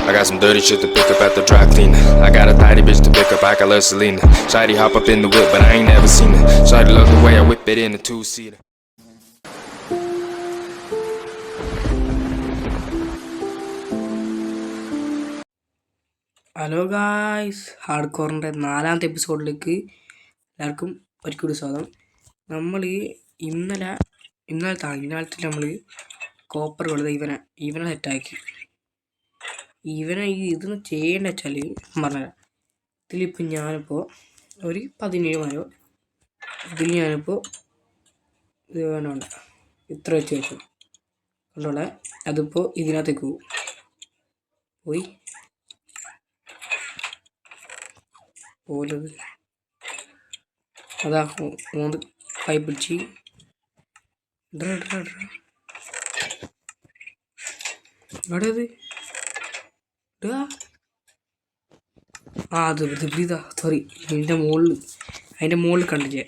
I got some dirty shit to pick up at the dry cleaner. I got a tidy bitch to pick up, I got love Selena. Shawty hop up in the whip, but I ain't never seen her. Shawty love the way I whip it in a two-seater. Hello guys, hard കോറിൻ്റെ 4ാമത്തെ എപ്പിസോഡിലേക്ക് എല്ലാവർക്കും ഒരിക്കലും സ്വാഗതം. നമ്മൾ ഇന്നലത്തെ നമ്മൾ copper കൊടുത്ത് ഇവനെ സെറ്റാക്കി. ഇതൊന്ന് ചെയ്യേണ്ട വെച്ചാൽ പറഞ്ഞുതരാം. ഇതിലിപ്പോൾ ഞാനിപ്പോൾ ഒരു 17 മരോ ഇതിൽ ഞാനിപ്പോൾ ഇത് വേണ്ട ഇത്ര വെച്ച് കണ്ടോളെ. അതിപ്പോൾ ഇതിനകത്തേക്ക് പോയി പോലത് അതാ മൂന്ന് കൈ പിടിച്ച് എവിടെയത് അത് ഇതാ സോറി അതിൻ്റെ മുകളിൽ കണ്ടില്ലേ,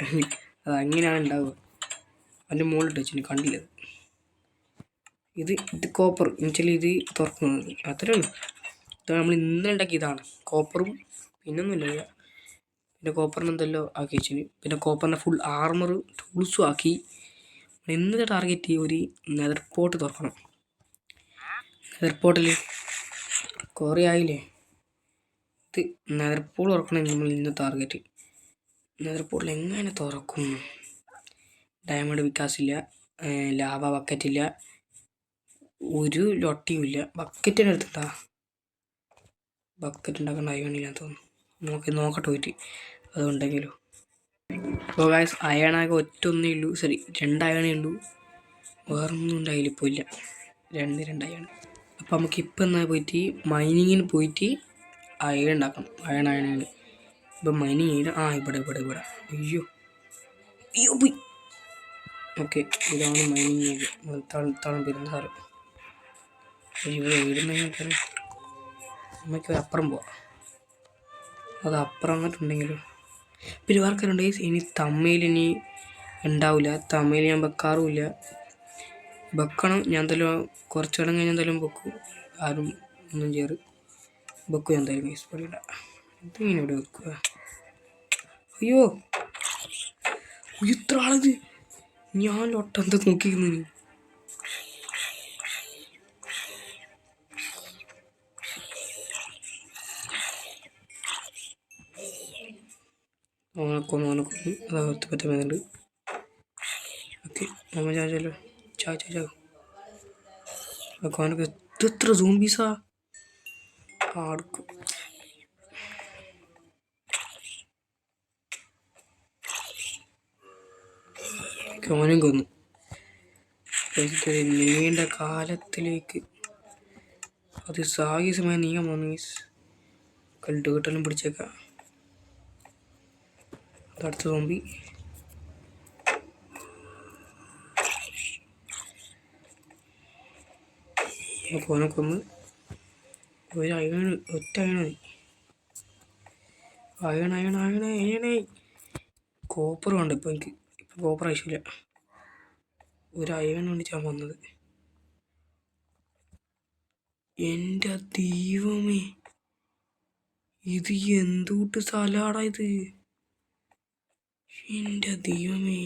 അത് അങ്ങനെയാണ് ഉണ്ടാവുക. അതിൻ്റെ മുകളിൽ വെച്ചു കണ്ടില്ലത്. ഇത് കോപ്പർ എന്നുവെച്ചാൽ ഇത് തുറക്കുന്നത് അത്രയാണ്. ഇത് നമ്മൾ ഇന്നലെ ഉണ്ടാക്കിയതാണ് കോപ്പറും, പിന്നൊന്നുമില്ല. പിന്നെ കോപ്പറിന് എന്തെല്ലോ ആക്കി വെച്ചിന്. പിന്നെ കോപ്പറിൻ്റെ ഫുൾ ആർമർ ടൂൾസും ആക്കി. ഇന്നത്തെ ടാർഗറ്റ് ഒരു നെതർ പോർട്ട് തുറക്കണം. നെതർ പോർട്ടിൽ കുറേ ആയില്ലേ. ഇത് നെതർ പോർട്ട് തുറക്കണം നമ്മൾ ഇന്നത്തെ ടാർഗറ്റ്. നെതർ പോർട്ടിൽ എങ്ങനെ തുറക്കും? ഡയമണ്ട് വിക്കാസില്ല, ലാവ ബക്കറ്റില്ല, ഒരു ലൊട്ടിയും ഇല്ല. ബക്കറ്റിൻ്റെ അടുത്തുണ്ടാ ബക്കറ്റ് ഉണ്ടാക്കേണ്ട അയ്യണില്ലാന്ന് തോന്നുന്നു. നോക്കട്ടെ പോയിട്ട് അതുണ്ടെങ്കിലോ. അപ്പോൾ ഗായ്സ് അയണാകെ ഒറ്റൊന്നേ ഉള്ളൂ, സോറി 2 അയണേ ഉള്ളൂ, വേറൊന്നും ഉണ്ടായില്ല. ഇപ്പോൾ ഇല്ല, 2 അയൺ. അപ്പോൾ നമുക്ക് ഇപ്പം എന്നാൽ പോയിട്ട് മൈനിങ്ങിന് പോയിട്ട് അയൺ ഉണ്ടാക്കണം. അയണാണ് ഇപ്പം മൈനിങ് ചെയ്യണം. ഇവിടെ അയ്യോ പോയി. ഓക്കെ, ഇതാണ് മൈനിങ് ചെയ്ത് തളം വരുന്ന സാറ്. ഇവിടെ ഇടുന്നെങ്കിൽ നമുക്ക് അപ്പുറം പോവാം. അത് അപ്പുറം അങ്ങോട്ടുണ്ടെങ്കിലോ. പിന്നെ ആൾക്കാരുണ്ട് ഇനി തമിഴിൽ ഉണ്ടാവില്ല. തമിഴിൽ ഞാൻ വെക്കാറുമില്ല. വെക്കണം, ഞാൻ എന്തായാലും കുറച്ച് ഇടം കഴിഞ്ഞ് എന്തായാലും വെക്കും. ആരും ഒന്നും ചേർ വെക്കും ഞാൻ എന്തായാലും. കേസ് പറയില്ല. ഇതിങ്ങനെ ഇവിടെ വെക്കുക. അയ്യോ ഇത്ര ആളത് ഞാൻ ഒട്ടെന്താ നോക്കിയിരുന്നു. ഓനക്കൊന്നു അതകത്ത് പറ്റുന്നുണ്ട്. ഓക്കെ നമ്മൾ ചാച്ചല്ലോ ചാ ഓനക്ക് എത്ര സോംബീസാ ആടുക്കും. ഓനും കൊന്നു. നീണ്ട കാലത്തിലേക്ക് അത് സാഹസമായി നീങ്ങാൻ വന്നു. മീൻസ് കല്ലുകെട്ടെല്ലാം പിടിച്ചേക്കാം. അടുത്ത സോംബി ഓനക്കൊന്ന് ഒരു ഒറ്റ അയണ അയണേ. കോപ്പർ വേണ്ട ഇപ്പം എനിക്ക്. ഇപ്പം കോപ്പർ ആവശ്യമില്ല. ഒരു അയൺ വേണ്ടിയിട്ടാണ് വന്നത്. എൻ്റെ ദൈവമേ, ഇത് എന്തുകൂട്ട് സ്ഥലമാടാ ഇത്. എൻ്റെ ദൈവമേ,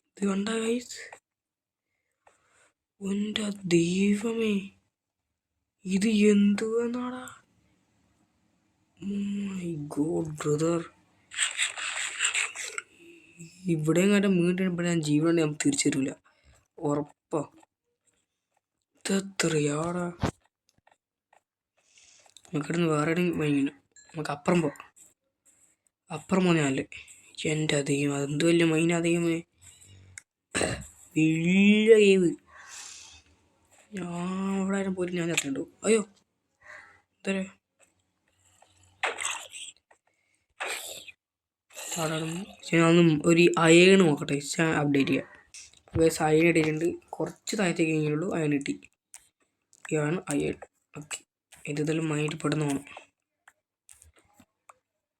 ഇത് കണ്ട ഗൈസ്, എൻ്റെ ദൈവമേ, ഇത് എന്തുവാടാ. മൈ ഗോഡ് ബ്രദർ, ഇവിടെ എങ്ങാണ്ട് വീണ്ടും ഞാൻ ജീവനുണ്ട് ഞാൻ തിരിച്ചു തരില്ല ഉറപ്പാ. ഇതെത്രയാടാ. നമുക്കിടുന്ന് വേറെ എവിടെയും വൈകില്ല. നമുക്ക് അപ്പുറം പോവാം. അപ്പുറം പോന്നല്ലേ. എൻ്റെ അധികം അതെന്ത് വലിയ മൈന അധികമേ, വലിയ കേവ്. ഞാൻ അവിടെ ആരും പോയിട്ട് ഞാൻ ചത്തുണ്ടോ. അയ്യോ എന്തേ ഞാനൊന്നും ഒരു അയൺ നോക്കട്ടെ. ഞാൻ അപ്ഡേറ്റ് ചെയ്യാം. വേസ് അയൺ ഇട്ടിട്ടുണ്ട്. കുറച്ച് താഴത്തേക്ക് കഴിഞ്ഞുള്ളൂ അയൺ കിട്ടി. ഇതാണ് അയൺ. ഓക്കെ, ഇതെല്ലാം മൈൻഡ് പെടുന്നതാണ്.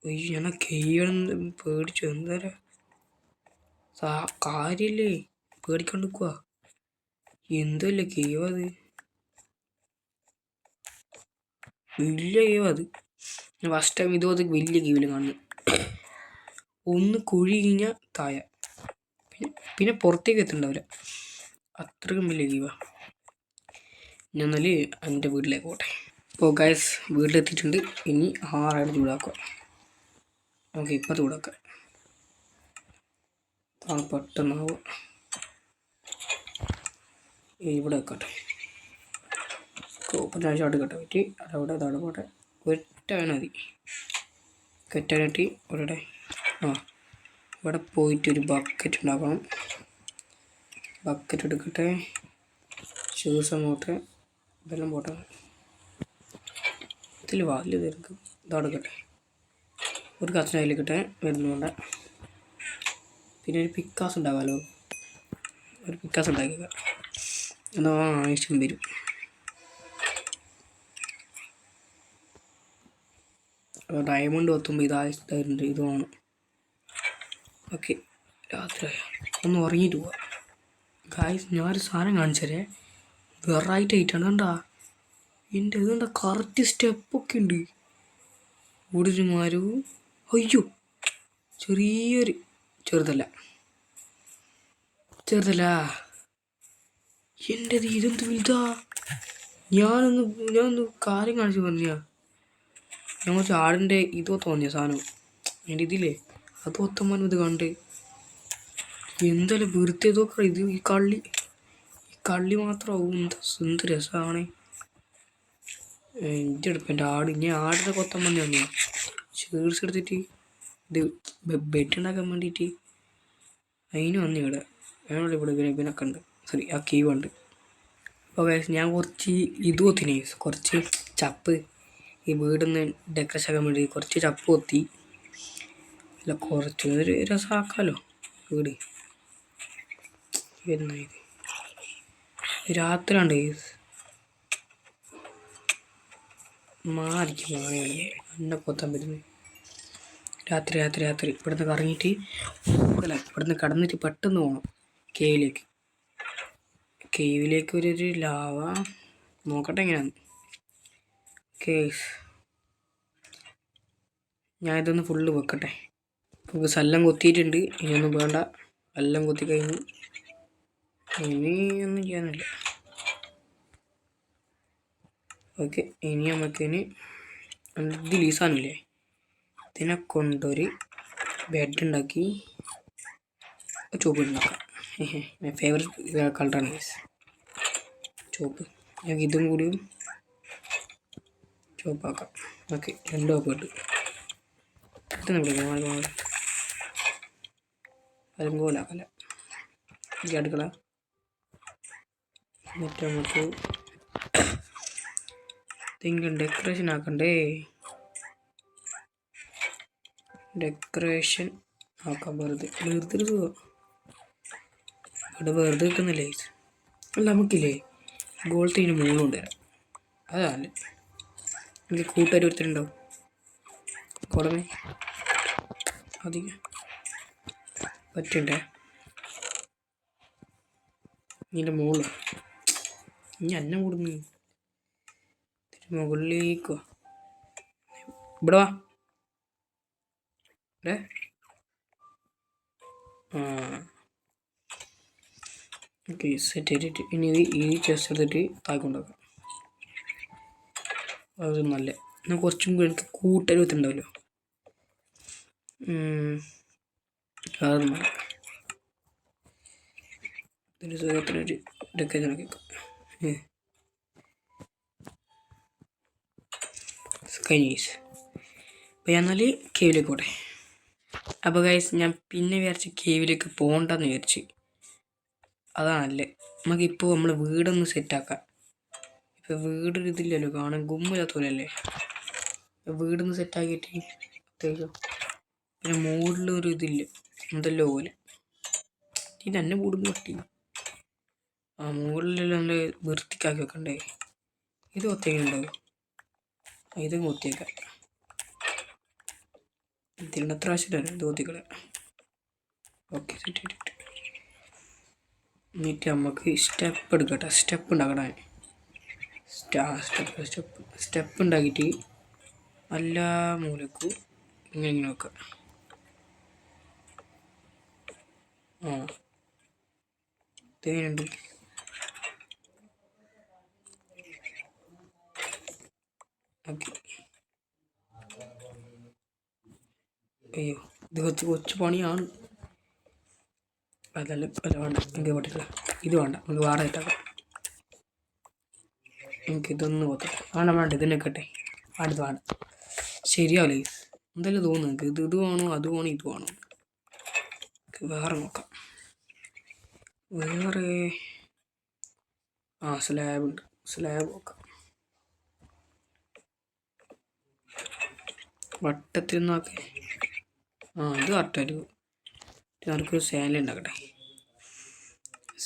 അയ്യോ ഞാൻ കൈകളെന്ന് പേടിച്ചു. എന്തായാലും കാര്യല്ലേ പേടിക്കൊണ്ടിരിക്കുക. എന്തല്ലേ കെയ്യോ അത്. വലിയ കേവ് അത്. ഫസ്റ്റ് ടൈം ഇതുപോലത്തെ വലിയ കേവിൽ കാണുന്നു. ഒന്ന് കുഴി കഴിഞ്ഞാൽ താഴെ, പിന്നെ പുറത്തേക്ക് എത്തുന്നുണ്ടാവില്ല, അത്രയ്ക്കും വലിയ കേവാ. ഞാൻ എന്നാൽ എൻ്റെ വീട്ടിലേക്ക് പോട്ടെ. അപ്പോൾ ഗൈസ് വീട്ടിലെത്തിയിട്ടുണ്ട്. ഇനി 6 ചൂടാക്കുക. ഓക്കെ, ഇപ്പം ചൂടാക്കാം. പെട്ടെന്നാവുക. ഇവിടെ വെക്കട്ടെ. ഷോട്ട് കെട്ടാൻ പറ്റി. അതവിടെ അതവിടെ പോട്ടെ. ഒറ്റവൻ മതി. കെട്ടാനിട്ട് ഇവിടെ ഇവിടെ പോയിട്ടൊരു ബക്കറ്റ് ഉണ്ടാക്കണം. ബക്കറ്റ് എടുക്കട്ടെ. ഷൂസ് അങ്ങോട്ട് ഇതെല്ലാം പോട്ടെ. ഇതിൽ വാതിൽ തീർക്കും. ഇതെടുക്കട്ടെ. ഒരു കഷ്ണം അതിലേക്കിട്ടെ വരുന്നുണ്ട്. പിന്നെ ഒരു പിക്കാസ് ഉണ്ടാകാമല്ലോ. ഒരു പിക്കാസ് ഉണ്ടാക്കിയ എന്നാൽ ആവശ്യം വരും. ഡയമണ്ട് കൊത്തുമ്പോൾ ഇതായിട്ടുണ്ട്. ഇതുമാണ്. ഓക്കെ, രാത്രി ഒന്ന് ഉറങ്ങിയിട്ട് പോവാം. ഗായ്സ് ഞാനൊരു സാധനം കാണിച്ചേ. വെറൈറ്റി ആയിട്ടാണ് കണ്ടാ. എൻ്റെ ഇതെന്താ കറക്റ്റ് സ്റ്റെപ്പൊക്കെ ഉണ്ട്. ഇവിടെ ഒരു മരവും. അയ്യോ, ചെറിയൊരു ചെറുതല്ല എൻ്റെ ഇതെന്ത് വലുതാ. ഞാനൊന്ന് കാര്യം കാണിച്ചു പറഞ്ഞാ. ഞാൻ കുറച്ച് ആടിൻ്റെ ഇതോ തോന്നിയ സാധനം എൻ്റെ ഇതില്ലേ, അത് ഒത്തമ്മനും ഇത് കണ്ട് എന്തായാലും വൃത്തിയതൊക്കെ. ഇത് ഈ കള്ളി മാത്രമാവും. എന്ത് രസമാണ്. എൻ്റെ അടുപ്പം എൻ്റെ ആട്. ഞാൻ ആടിൻ്റെ കൊത്തം വന്നു തന്നെയാ ചേർസ് എടുത്തിട്ട് ഇത് ബെഡ് ഉണ്ടാക്കാൻ വേണ്ടിയിട്ട് അതിന് വന്നു. ഇവിടെ ഇവനൊക്കെ ഉണ്ട്. സോറി, ആ കീവ് ഉണ്ട്. അപ്പോൾ ഞാൻ കുറച്ച് ഇത് കൊത്തിനെ, കുറച്ച് ചപ്പ് ഈ വീടിന്ന് ഡെക്കറേഷൻ ആക്കാൻ വേണ്ടി കുറച്ച് ചപ്പ് കൊത്തി. അല്ല, കുറച്ച് ഒരു രസമാക്കാമല്ലോ വീട്. എന്നാ ഇത് രാത്രിയാണ്ട് മാറിക്കും മാണികളിയെ എന്നെ കൊത്താൻ പറ്റുന്നത്. രാത്രി ഇവിടുന്ന് കറങ്ങിയിട്ട് ഇവിടുന്ന് കടന്നിട്ട് പെട്ടെന്ന് പോകണം കേവിലേക്ക് ഒരു ലാവ നോക്കട്ടെ എങ്ങനെയാണ്. കേസ് ഞാൻ ഇതൊന്ന് ഫുള്ള് വെക്കട്ടെ. നമുക്ക് എല്ലാം കൊത്തിയിട്ടുണ്ട്. ഇനിയൊന്നും വേണ്ട. എല്ലാം കൊത്തി കഴിഞ്ഞു. ഇനി ഒന്നും ചെയ്യാനില്ല. ഓക്കെ, ഇനി നമുക്കിനി ഇത് ലീസാനില്ലേ, ഇതിനെ കൊണ്ടൊരു ബെഡ് ഉണ്ടാക്കി ചോപ്പ് ഉണ്ടാക്കാം. മൈ ഫേവറേറ്റ് കളറാണ് ഗൈസ് ചോപ്പ്. ഞങ്ങൾക്ക് ഇതും കൂടിയും ചോപ്പാക്കാം. ഓക്കെ, 2 ബെഡ് പെട്ടെന്ന് വിളിക്കാം. അതുപോലാക്കല്ല ഈ അടുക്കള. എന്നിട്ട് നമുക്ക് എന്തെങ്കിലും ഡെക്കറേഷൻ ആക്കണ്ടേ. ഡെക്കറേഷൻ ആക്കാം. വെറുതെ ഇവിടെ വെറുതെ വെക്കുന്നില്ലേ. അല്ല, നമുക്കില്ലേ ഗോൾത്തിന് 3 കൊണ്ടുവരാം. അതല്ലേ എനിക്ക് കൂട്ടുകാർ ഒരുത്തരുണ്ടാവും. കുടമേ അധികം പറ്റണ്ടേ. ഇതിൻ്റെ മുകളിൽ ഇനി അന്ന കൂടുന്നു. മുകളിലേക്കോ ഇവിടെ വാ. ഓക്കെ, സെറ്റ് ചെയ്തിട്ട് ഇനി ഈ ചെസ്റ്റ് എടുത്തിട്ട് താഴ്ക്കൊണ്ടാക്കാം. അത് നല്ല എന്നാൽ കുറച്ചും കൂടി എനിക്ക് കൂട്ടരുത്തുണ്ടാവല്ലോ. അത് മതി. ഇതിൻ്റെ സുഖത്തിനൊരു ഡെക്കറേഷൻ ആക്കിയേക്കാം. കഴിഞ്ഞു. അപ്പോൾ ഞാൻ എന്നാൽ കേവിലേക്ക് പോട്ടെ. അപ്പോൾ ഗൈസ് ഞാൻ പിന്നെ വിചാരിച്ച് കേവിലേക്ക് പോകണ്ടെന്ന് വിചാരിച്ച്. അതാണല്ലേ, നമുക്കിപ്പോൾ നമ്മൾ വീടൊന്ന് സെറ്റാക്കാം. ഇപ്പോൾ വീടൊരു ഇതില്ലല്ലോ, കാണാൻ ഗുമ്മില്ലാത്ത പോലെയല്ലേ. വീടൊന്ന് സെറ്റാക്കിയിട്ട് അത്യാവശ്യം പിന്നെ മുകളിലൊരു ഇതില്ല എന്തല്ലോ പോലെ. ഇത് തന്നെ കൂടും കട്ടി. ആ മുകളിലെല്ലാം നമ്മൾ വൃത്തിക്കാക്കി വെക്കണ്ടേ. ഇത് ഒത്തേക്കുണ്ടാവും. ഇത് കൊത്തിയേക്കാം. ഇതിനത്ര ആവശ്യമില്ല. ഇത് കൊത്തിക്കളെ. ഓക്കെ, സെറ്റ് ഇട്ടിട്ട് എന്നിട്ട് നമുക്ക് സ്റ്റെപ്പ് എടുക്കട്ടെ. സ്റ്റെപ്പ് ഉണ്ടാക്കണേ. സ്റ്റെപ്പ് ഉണ്ടാക്കിയിട്ട് എല്ലാ മൂലക്കും ഇങ്ങനെ നോക്കാം. ഇതെങ്ങനെയുണ്ട്? ഓക്കെ. അയ്യോ, ഇത് കൊച്ചു പണിയാണ്. അല്ല വേണ്ട, എനിക്ക് പറ്റില്ല. ഇത് വേണ്ട, നമുക്ക് വേറെ ഇട്ടാക്കാം. എനിക്കിതൊന്നും വേണ്ട, ഇത് നിൽക്കട്ടെ. അടുത്ത് വേണ്ട, ശരിയാവില്ലേ? എന്തായാലും തോന്നുന്നു എനിക്ക് ഇത് വേണോ അത് വേണോ ഇത് വേണോ. വേറെ നോക്കാം. വേറെ സ്ലാബ് ഉണ്ട്. സ്ലാബ് നോക്കാം. വട്ടത്തിൽ നോക്കെ. ഇത് കറക്റ്റായിരിക്കും. നമുക്കൊരു സാൻഡ് ഉണ്ടാക്കട്ടെ.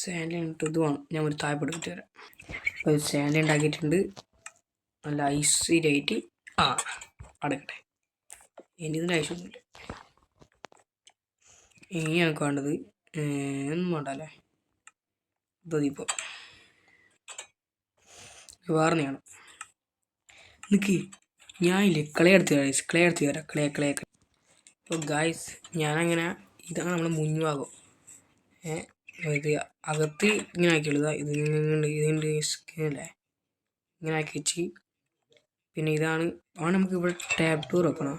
സാൻഡ് ഇട്ട് ഇത് വേണം. ഞാൻ ഒരു താഴെപ്പെട്ട് വിട്ട് തരാം. ഒരു സാൻഡ് ഉണ്ടാക്കിയിട്ടുണ്ട്. നല്ല ഐസിലായിട്ട് അടക്കട്ടെ. ഇനി ഇതിൻ്റെ ആവശ്യമൊന്നുമില്ല. ഇനി ഞങ്ങൾക്ക് വേണ്ടത് ഒന്നും വേണ്ട അല്ലേ. ഇപ്പോൾ വേറെ വേണം. നിൽക്ക്, ഞാനില്ലേ ക്ലേ എടുത്ത് തരാം. ക്ലേ. അപ്പോൾ ഗായ്സ്, ഞാനങ്ങനെ ഇതാണ് നമ്മൾ മുൻഭാഗം. ഇത് അകത്ത് ഇങ്ങനെ ആക്കിയുള്ളത്. ഇതിൻ്റെ സ്കിന്നല്ലേ ഇങ്ങനെ ആക്കി വെച്ച്. പിന്നെ ഇതാണ് നമുക്ക് ഇവിടെ ടാബ് ഡോർ വെക്കണം.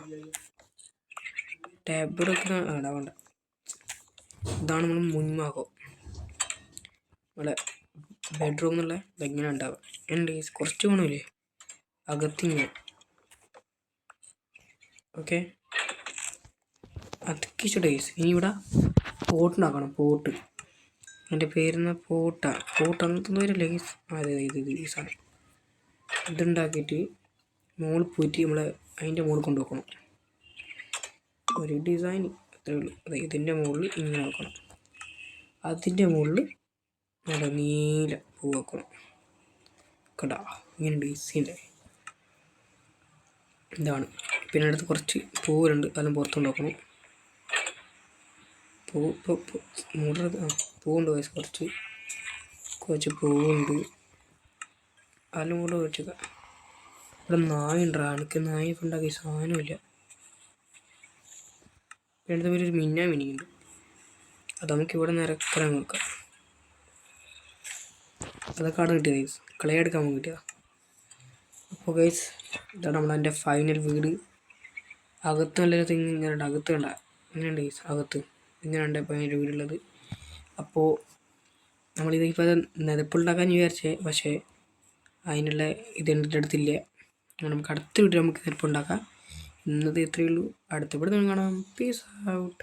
ടാബ് ഡോർ വെക്കുന്ന വേണ്ട. ഇതാണ് നമ്മൾ മുൻഭാഗം. ഇവിടെ ബെഡ്റൂം എന്നുള്ള ഇതെങ്ങനെ ഉണ്ടാവുക. എൻ്റെ കുറച്ച് വേണമില്ലേ അകത്തിങ്ങനെ. ഓക്കെ, അതൊക്കെ ഇഷ്ടം. ഇനി ഇവിടെ പോട്ടുണ്ടാക്കണം. പോട്ട്, എൻ്റെ പേരുന്ന പോട്ട് അങ്ങനത്തെ പേരല്ലേ ഗീസ്. അതെ, ഇത് ഈ സാധനം ഇതുണ്ടാക്കിയിട്ട് മുകളിൽ പോയിട്ട് നമ്മൾ അതിൻ്റെ മുകളിൽ കൊണ്ടുവെക്കണം. ഒരു ഡിസൈൻ അത്രയേ ഉള്ളൂ. അതെ, ഇതിൻ്റെ മുകളിൽ ഇങ്ങനെ വെക്കണം. അതിൻ്റെ മുകളിൽ നല്ല നീല പൂ വെക്കണം. കേട്ടോ, ഇങ്ങനെ ഡിസൈൻ്റെ ഇതാണ്. പിന്നെ അടുത്ത് കുറച്ച് പൂവുണ്ട്, അതെല്ലാം പുറത്തുകൊണ്ട് വെക്കണം. പൂവുണ്ട് കുറച്ച് പൂവുണ്ട്. അതെല്ലാം കൂടെ വെച്ചേക്കാം. ഇവിടെ നായുണ്ടാ. എനിക്ക് നായൊക്കെ ഉണ്ടാക്കിയ സാധനമില്ല. എൻ്റെ പേര് ഒരു മിനിയുണ്ട്. അത് നമുക്ക് ഇവിടെ നിരക്കാൻ നോക്കാം. അതൊക്കെ അവിടെ കിട്ടിയ ഗൈസ്, ക്ലേ എടുക്കാൻ കിട്ടിയതാ. അപ്പോൾ ഗൈസ്, ഇതാണ് നമ്മളതിൻ്റെ ഫൈനൽ വീട്. അകത്ത് നല്ലൊരു തിങ് ഇങ്ങനെ അകത്ത് കണ്ട ഇങ്ങനെയുണ്ട് ഗൈസ്. അകത്ത് ഇങ്ങനെയുണ്ട് ഇപ്പോൾ അതിൻ്റെ വീടുള്ളത്. അപ്പോൾ നമ്മളിതിപ്പോൾ നിരപ്പുണ്ടാക്കാൻ വിചാരിച്ചേ, പക്ഷേ അതിനുള്ള ഇതെൻ്റെ അടുത്തില്ല. നമുക്ക് അടുത്ത വീട്ടിൽ നമുക്ക് നിരപ്പുണ്ടാക്കാം. ഇന്നത്തെ ഇത്രയേ ഉള്ളൂ. അടുത്ത വീട് കാണാം. Peace out.